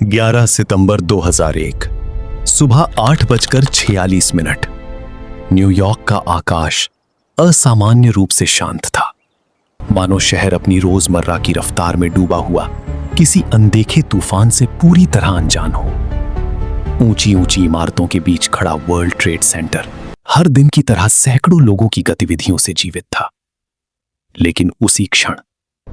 11 सितंबर 2001 सुबह 8:46। न्यूयॉर्क का आकाश असामान्य रूप से शांत था, मानो शहर अपनी रोजमर्रा की रफ्तार में डूबा हुआ किसी अनदेखे तूफान से पूरी तरह अनजान हो। ऊंची ऊंची इमारतों के बीच खड़ा वर्ल्ड ट्रेड सेंटर हर दिन की तरह सैकड़ों लोगों की गतिविधियों से जीवित था। लेकिन उसी क्षण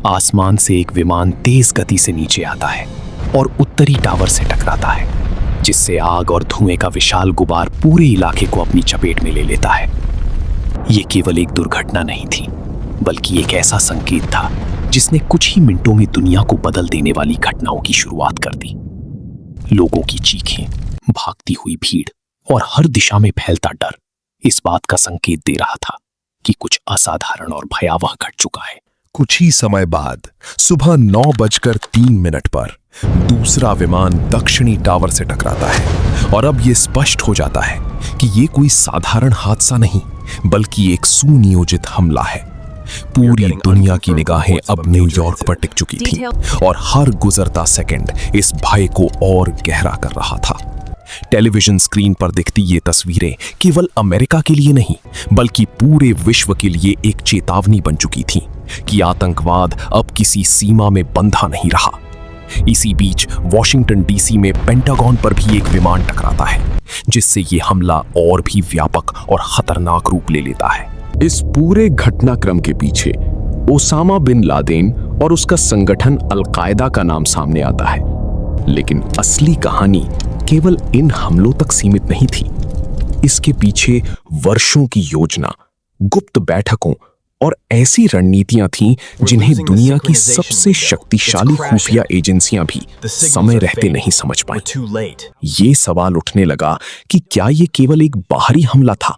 आसमान से एक विमान तेज गति से नीचे आता है और उत्तरी टावर से टकराता है, जिससे आग और धुएं का विशाल गुबार पूरे इलाके को अपनी चपेट में ले लेता है। यह केवल एक दुर्घटना नहीं थी, बल्कि एक ऐसा संकेत था जिसने कुछ ही मिनटों में दुनिया को बदल देने वाली घटनाओं की शुरुआत कर दी। लोगों की चीखें, भागती हुई भीड़ और हर दिशा में फैलता डर इस बात का संकेत दे रहा था कि कुछ असाधारण और भयावह घट चुका है। कुछ ही समय बाद सुबह 9:03 पर दूसरा विमान दक्षिणी टावर से टकराता है और अब यह स्पष्ट हो जाता है कि यह कोई साधारण हादसा नहीं, बल्कि एक सुनियोजित हमला है। पूरी दुनिया की निगाहें अब न्यूयॉर्क पर टिक चुकी थीं और हर गुजरता सेकंड इस भय को और गहरा कर रहा था। टेलीविजन स्क्रीन पर दिखती ये तस्वीरें केवल अमेरिका के लिए नहीं, बल्कि पूरे विश्व के लिए एक चेतावनी बन चुकी थीं कि आतंकवाद अब किसी सीमा में बंधा नहीं रहा। इसी बीच वॉशिंगटन डीसी में पेंटागन पर भी एक विमान टकराता है, जिससे ये हमला और भी व्यापक और खतरनाक रूप ले लेता है। इस पूरे घटनाक्रम के पीछे ओसामा बिन लादेन और उसका संगठन अल-कायदा का नाम सामने आता है। लेकिन असली कहानी केवल इन हमलों तक सीमित नहीं थी। इसके पीछे वर्षों की योजना, गुप्त बैठकों और ऐसी रणनीतियां थीं जिन्हें दुनिया की सबसे शक्तिशाली खुफिया एजेंसियां भी समय रहते नहीं समझ पाईं। ये सवाल उठने लगा कि क्या ये केवल एक बाहरी हमला था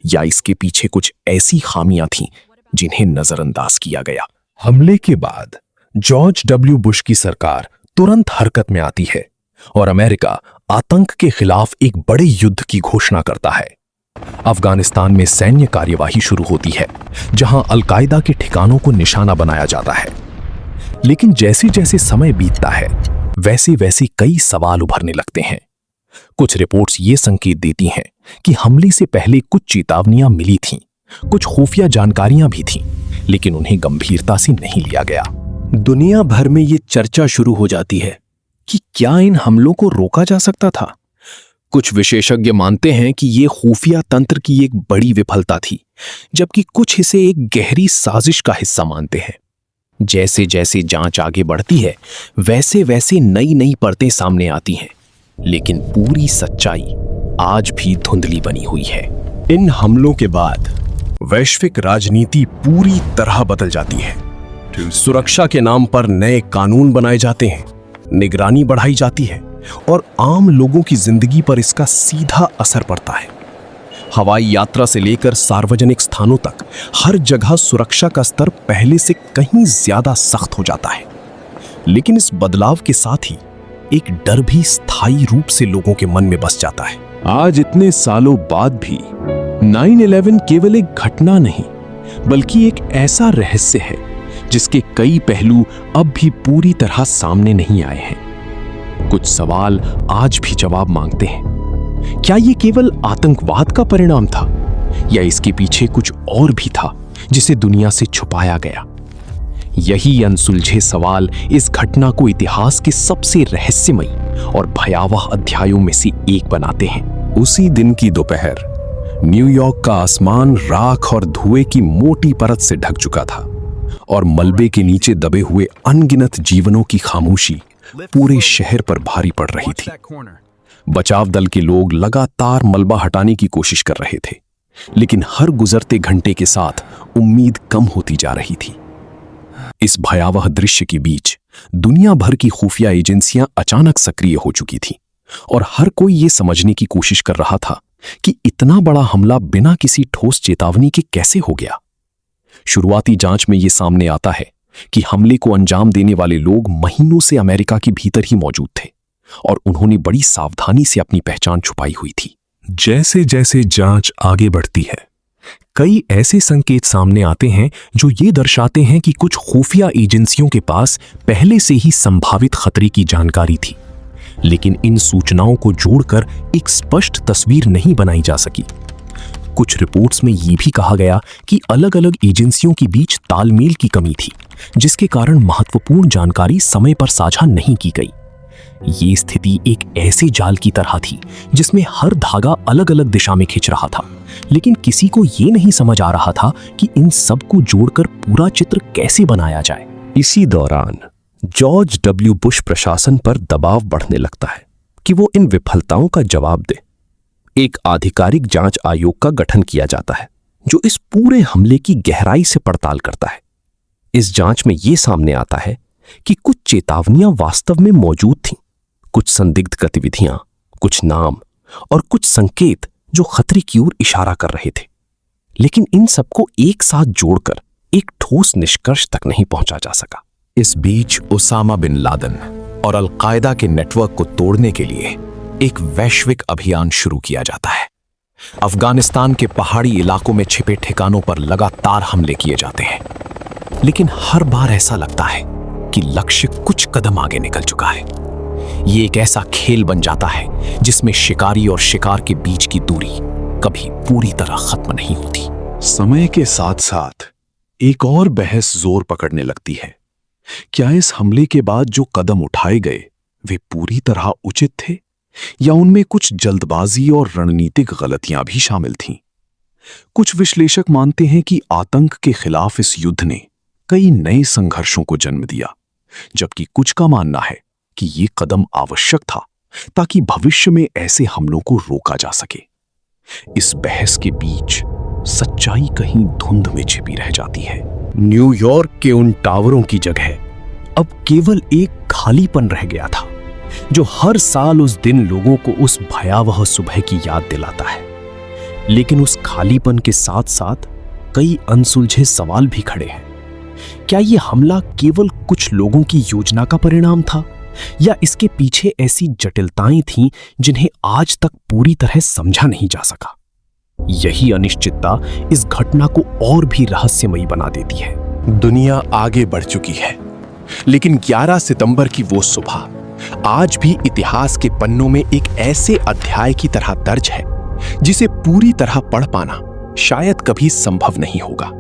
या इसके पीछे कुछ ऐसी खामियां थीं जिन्हें नजरअंदाज किया गया। हमले के बाद जॉर्ज डब्ल्यू बुश की सरकार तुरंत हरकत में आती है और अमेरिका आतंक के खिलाफ एक बड़े युद्ध की घोषणा करता है। अफगानिस्तान में सैन्य कार्यवाही शुरू होती है, जहां अल-कायदा के ठिकानों को निशाना बनाया जाता है। लेकिन जैसे जैसे समय बीतता है, वैसे वैसे कई सवाल उभरने लगते हैं। कुछ रिपोर्ट्स ये संकेत देती हैं कि हमले से पहले कुछ चेतावनियां मिली थीं, कुछ खुफिया जानकारियां भी थीं, लेकिन उन्हें गंभीरता से नहीं लिया गया। दुनिया भर में ये चर्चा शुरू हो जाती है कि क्या इन हमलों को रोका जा सकता था। कुछ विशेषज्ञ मानते हैं कि ये खुफिया तंत्र की एक बड़ी विफलता थी, जबकि कुछ इसे एक गहरी साजिश का हिस्सा मानते हैं। जैसे जैसे जांच आगे बढ़ती है, वैसे वैसे नई नई परतें सामने आती हैं, लेकिन पूरी सच्चाई आज भी धुंधली बनी हुई है। इन हमलों के बाद वैश्विक राजनीति पूरी तरह बदल जाती है। सुरक्षा के नाम पर नए कानून बनाए जाते हैं, निगरानी बढ़ाई जाती है और आम लोगों की जिंदगी पर इसका सीधा असर पड़ता है। हवाई यात्रा से लेकर सार्वजनिक स्थानों तक हर जगह सुरक्षा का स्तर पहले से कहीं ज्यादा सख्त हो जाता है। लेकिन इस बदलाव के साथ ही एक डर भी स्थायी रूप से लोगों के मन में बस जाता है। आज इतने सालों बाद भी 9/11 केवल एक घटना नहीं, बल्कि एक ऐसा रहस्य है जिसके कई पहलू अब भी पूरी तरह सामने नहीं आए हैं। कुछ सवाल आज भी जवाब मांगते हैं। क्या ये केवल आतंकवाद का परिणाम था, या इसके पीछे कुछ और भी था जिसे दुनिया से छुपाया गया? यही अनसुलझे सवाल इस घटना को इतिहास के सबसे रहस्यमयी और भयावह अध्यायों में से एक बनाते हैं। उसी दिन की दोपहर न्यूयॉर्क का आसमान राख और धुएं की मोटी परत से ढक चुका था और मलबे के नीचे दबे हुए अनगिनत जीवनों की खामोशी पूरे शहर पर भारी पड़ रही थी। बचाव दल के लोग लगातार मलबा हटाने की कोशिश कर रहे थे, लेकिन हर गुजरते घंटे के साथ उम्मीद कम होती जा रही थी। इस भयावह दृश्य के बीच दुनिया भर की खुफिया एजेंसियां अचानक सक्रिय हो चुकी थीं और हर कोई ये समझने की कोशिश कर रहा था कि इतना बड़ा हमला बिना किसी ठोस चेतावनी के कैसे हो गया। शुरुआती जांच में यह सामने आता है कि हमले को अंजाम देने वाले लोग महीनों से अमेरिका के भीतर ही मौजूद थे और उन्होंने बड़ी सावधानी से अपनी पहचान छुपाई हुई थी। जैसे जैसे जांच आगे बढ़ती है, कई ऐसे संकेत सामने आते हैं जो ये दर्शाते हैं कि कुछ खुफिया एजेंसियों के पास पहले से ही संभावित खतरे की जानकारी थी। लेकिन इन सूचनाओं को जोड़कर एक स्पष्ट तस्वीर नहीं बनाई जा सकी। कुछ रिपोर्ट्स में यह भी कहा गया कि अलग-अलग एजेंसियों के बीच तालमेल की कमी थी, जिसके कारण महत्वपूर्ण जानकारी समय पर साझा नहीं की गई। ये स्थिति एक ऐसे जाल की तरह थी जिसमें हर धागा अलग-अलग दिशा में खिंच रहा था, लेकिन किसी को ये नहीं समझ आ रहा था कि इन सब को जोड़कर पूरा चित्र कैसे बनाया जाए। इसी दौरान जॉर्ज डब्ल्यू बुश प्रशासन पर दबाव बढ़ने लगता है कि वो इन विफलताओं का जवाब दे। एक आधिकारिक जांच आयोग का गठन किया जाता है जो इस पूरे हमले की गहराई से पड़ताल करता है। इस जांच में यह सामने आता है कि कुछ चेतावनियां वास्तव में मौजूद थीं, कुछ संदिग्ध गतिविधियां, कुछ नाम और कुछ संकेत जो खतरे की ओर इशारा कर रहे थे, लेकिन इन सबको एक साथ जोड़कर एक ठोस निष्कर्ष तक नहीं पहुंचा जा सका। इस बीच उसामा बिन लादेन और अल-कायदा के नेटवर्क को तोड़ने के लिए एक वैश्विक अभियान शुरू किया जाता है। अफगानिस्तान के पहाड़ी इलाकों में छिपे ठिकानों पर लगातार हमले किए जाते हैं, लेकिन हर बार ऐसा लगता है कि लक्ष्य कुछ कदम आगे निकल चुका है। ये एक ऐसा खेल बन जाता है जिसमें शिकारी और शिकार के बीच की दूरी कभी पूरी तरह खत्म नहीं होती। समय के साथ साथ एक और बहस जोर पकड़ने लगती है। क्या इस हमले के बाद जो कदम उठाए गए वे पूरी तरह उचित थे, या उनमें कुछ जल्दबाजी और रणनीतिक गलतियां भी शामिल थीं? कुछ विश्लेषक मानते हैं कि आतंक के खिलाफ इस युद्ध ने कई नए संघर्षों को जन्म दिया, जबकि कुछ का मानना है कि ये कदम आवश्यक था ताकि भविष्य में ऐसे हमलों को रोका जा सके। इस बहस के बीच सच्चाई कहीं धुंध में छिपी रह जाती है। न्यूयॉर्क के उन टावरों की जगह अब केवल एक खालीपन रह गया था, जो हर साल उस दिन लोगों को उस भयावह सुबह की याद दिलाता है। लेकिन उस खालीपन के साथ साथ कई अनसुलझे सवाल भी खड़े हैं। क्या यह हमला केवल कुछ लोगों की योजना का परिणाम था, या इसके पीछे ऐसी जटिलताएं थीं जिन्हें आज तक पूरी तरह समझा नहीं जा सका? यही अनिश्चितता इस घटना को और भी रहस्यमयी बना देती है। दुनिया आगे बढ़ चुकी है, लेकिन 11 सितंबर की वो सुबह आज भी इतिहास के पन्नों में एक ऐसे अध्याय की तरह दर्ज है जिसे पूरी तरह पढ़ पाना शायद कभी संभव नहीं होगा।